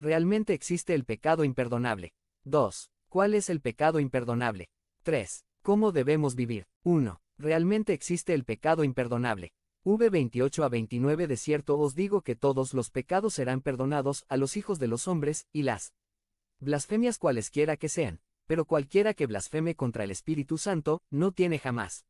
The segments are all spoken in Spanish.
¿Realmente existe el pecado imperdonable? 2. ¿Cuál es el pecado imperdonable? 3. ¿Cómo debemos vivir? 1. ¿Realmente existe el pecado imperdonable? V 28 a 29. De cierto os digo que todos los pecados serán perdonados a los hijos de los hombres, y las blasfemias cualesquiera que sean, pero cualquiera que blasfeme contra el Espíritu Santo, no tiene jamás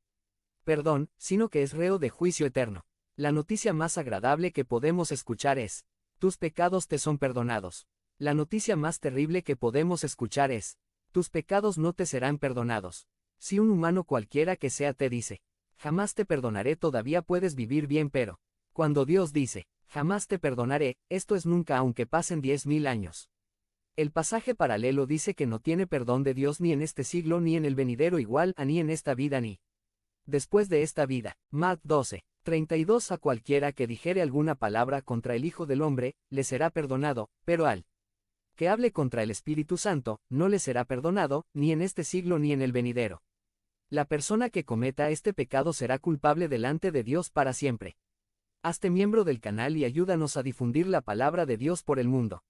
perdón, sino que es reo de juicio eterno. La noticia más agradable que podemos escuchar es: tus pecados te son perdonados. La noticia más terrible que podemos escuchar es: tus pecados no te serán perdonados. Si un humano cualquiera que sea te dice: jamás te perdonaré, todavía puedes vivir bien, pero cuando Dios dice: jamás te perdonaré, esto es nunca, aunque pasen 10.000 años. El pasaje paralelo dice que no tiene perdón de Dios ni en este siglo ni en el venidero, igual a ni en esta vida ni después de esta vida. Mark 12, 32. A cualquiera que dijere alguna palabra contra el Hijo del Hombre, le será perdonado, pero al que hable contra el Espíritu Santo, no le será perdonado, ni en este siglo ni en el venidero. La persona que cometa este pecado será culpable delante de Dios para siempre. Hazte miembro del canal y ayúdanos a difundir la palabra de Dios por el mundo.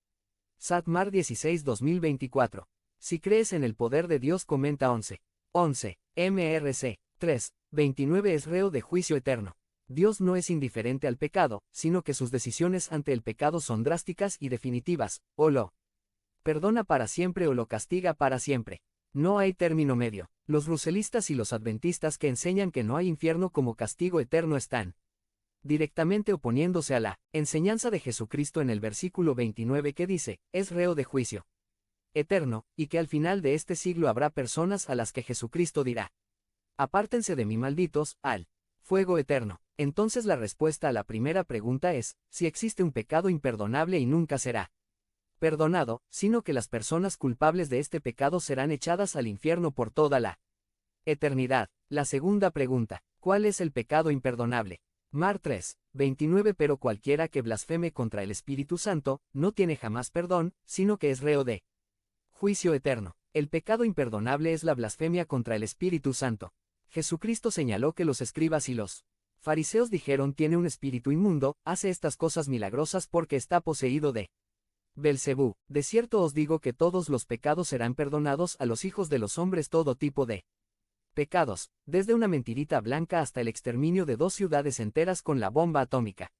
Satmar 16-2024. Si crees en el poder de Dios, comenta 11. 11. MRC 3. 29. Es reo de juicio eterno. Dios no es indiferente al pecado, sino que sus decisiones ante el pecado son drásticas y definitivas: o lo perdona para siempre o lo castiga para siempre. No hay término medio. Los ruselistas y los adventistas, que enseñan que no hay infierno como castigo eterno, están directamente oponiéndose a la enseñanza de Jesucristo en el versículo 29, que dice: es reo de juicio eterno, y que al final de este siglo habrá personas a las que Jesucristo dirá: apártense de mí, malditos, al fuego eterno. Entonces la respuesta a la primera pregunta es: si existe un pecado imperdonable y nunca será perdonado, sino que las personas culpables de este pecado serán echadas al infierno por toda la eternidad. La segunda pregunta: ¿cuál es el pecado imperdonable? Mar 3, 29. Pero cualquiera que blasfeme contra el Espíritu Santo, no tiene jamás perdón, sino que es reo de juicio eterno. El pecado imperdonable es la blasfemia contra el Espíritu Santo. Jesucristo señaló que los escribas y los fariseos dijeron: tiene un espíritu inmundo, hace estas cosas milagrosas porque está poseído de Belcebú. De cierto os digo que todos los pecados serán perdonados a los hijos de los hombres, todo tipo de pecados, desde una mentirita blanca hasta el exterminio de 2 ciudades enteras con la bomba atómica.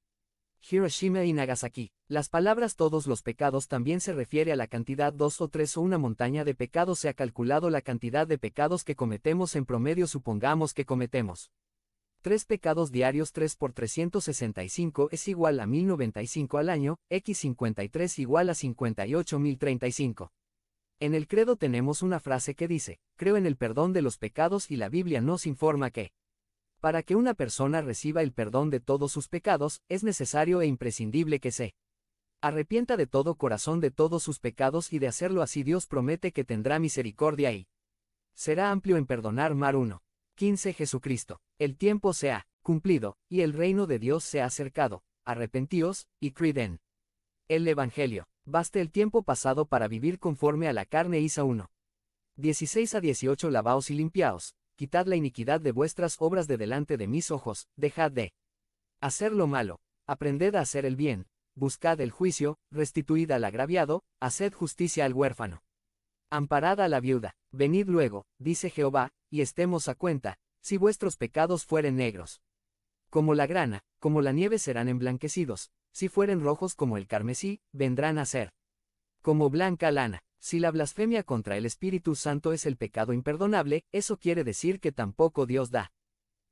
Hiroshima y Nagasaki. Las palabras todos los pecados también se refiere a la cantidad 2 o 3 o una montaña de pecados. Se ha calculado la cantidad de pecados que cometemos en promedio. Supongamos que cometemos 3 pecados diarios. 3 por 365 es igual a 1095 al año, x53 igual a 58.035. En el credo tenemos una frase que dice: creo en el perdón de los pecados, y la Biblia nos informa que para que una persona reciba el perdón de todos sus pecados, es necesario e imprescindible que se arrepienta de todo corazón de todos sus pecados, y de hacerlo así Dios promete que tendrá misericordia y será amplio en perdonar. Mar 1. 15. Jesucristo. El tiempo se ha cumplido, y el reino de Dios se ha acercado. Arrepentíos, y creed en el Evangelio. Baste el tiempo pasado para vivir conforme a la carne. Isa 1. 16 a 18. Lavaos y limpiaos, quitad la iniquidad de vuestras obras de delante de mis ojos, dejad de hacer lo malo, aprended a hacer el bien, buscad el juicio, restituid al agraviado, haced justicia al huérfano, amparad a la viuda. Venid luego, dice Jehová, y estemos a cuenta. Si vuestros pecados fueren negros como la grana, como la nieve serán emblanquecidos; si fueren rojos como el carmesí, vendrán a ser como blanca lana. Si la blasfemia contra el Espíritu Santo es el pecado imperdonable, eso quiere decir que tampoco Dios da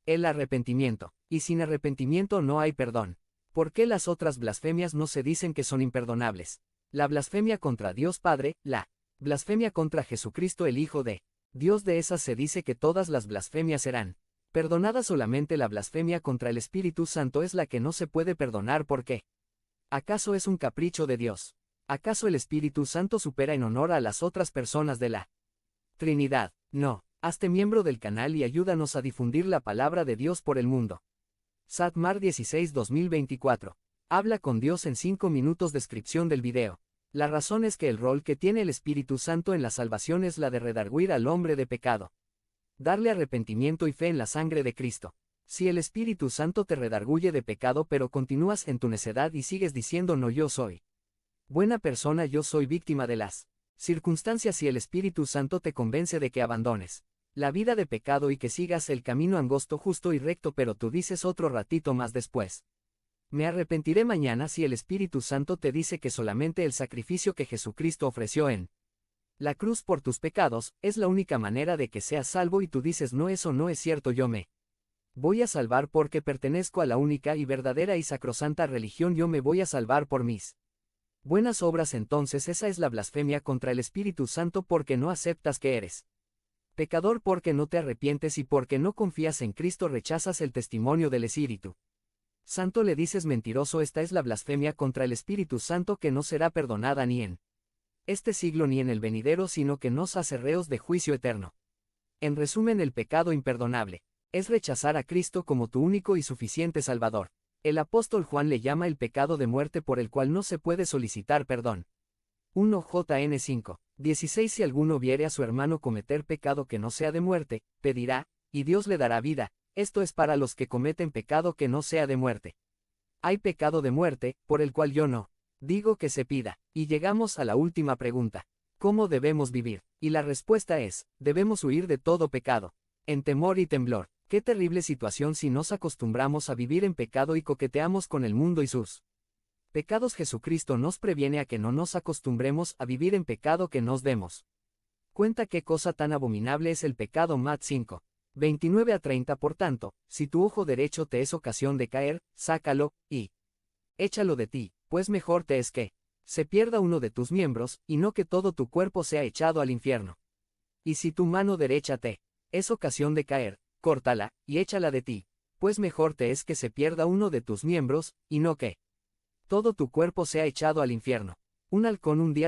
el arrepentimiento, y sin arrepentimiento no hay perdón. ¿Por qué las otras blasfemias no se dicen que son imperdonables? La blasfemia contra Dios Padre, la blasfemia contra Jesucristo el Hijo de Dios, de esas se dice que todas las blasfemias serán perdonadas. Solamente la blasfemia contra el Espíritu Santo es la que no se puede perdonar. ¿Por qué? ¿Acaso es un capricho de Dios? ¿Acaso el Espíritu Santo supera en honor a las otras personas de la Trinidad? No. Hazte miembro del canal y ayúdanos a difundir la palabra de Dios por el mundo. Satmar 16-2024. Habla con Dios en 5 minutos. Descripción del video. La razón es que el rol que tiene el Espíritu Santo en la salvación es la de redarguir al hombre de pecado, darle arrepentimiento y fe en la sangre de Cristo. Si el Espíritu Santo te redarguye de pecado pero continúas en tu necedad y sigues diciendo: no, yo soy Buena persona, yo soy víctima de las circunstancias y el Espíritu Santo te convence de que abandones la vida de pecado y que sigas el camino angosto, justo y recto, pero tú dices otro ratito más después: me arrepentiré mañana. Si el Espíritu Santo te dice que solamente el sacrificio que Jesucristo ofreció en la cruz por tus pecados es la única manera de que seas salvo, y tú dices no, eso no es cierto, yo me voy a salvar porque pertenezco a la única y verdadera y sacrosanta religión, yo me voy a salvar por mis buenas obras, entonces esa es la blasfemia contra el Espíritu Santo, porque no aceptas que eres pecador, porque no te arrepientes y porque no confías en Cristo, rechazas el testimonio del Espíritu Santo, le dices mentiroso. Esta es la blasfemia contra el Espíritu Santo, que no será perdonada ni en este siglo ni en el venidero, sino que nos hace reos de juicio eterno. En resumen, el pecado imperdonable es rechazar a Cristo como tu único y suficiente Salvador. El apóstol Juan le llama el pecado de muerte, por el cual no se puede solicitar perdón. 1 Jn 5:16. Si alguno viere a su hermano cometer pecado que no sea de muerte, pedirá, y Dios le dará vida. Esto es para los que cometen pecado que no sea de muerte. Hay pecado de muerte, por el cual yo no digo que se pida. Y llegamos a la última pregunta: ¿cómo debemos vivir? Y la respuesta es: debemos huir de todo pecado, en temor y temblor. Qué terrible situación si nos acostumbramos a vivir en pecado y coqueteamos con el mundo y sus pecados. Jesucristo nos previene a que no nos acostumbremos a vivir en pecado, que nos demos cuenta qué cosa tan abominable es el pecado. Mat 5:29-30. Por tanto, si tu ojo derecho te es ocasión de caer, sácalo, y échalo de ti, pues mejor te es que se pierda uno de tus miembros, y no que todo tu cuerpo sea echado al infierno. Y si tu mano derecha te es ocasión de caer, córtala, y échala de ti, pues mejor te es que se pierda uno de tus miembros, y no que todo tu cuerpo sea echado al infierno. Un halcón un día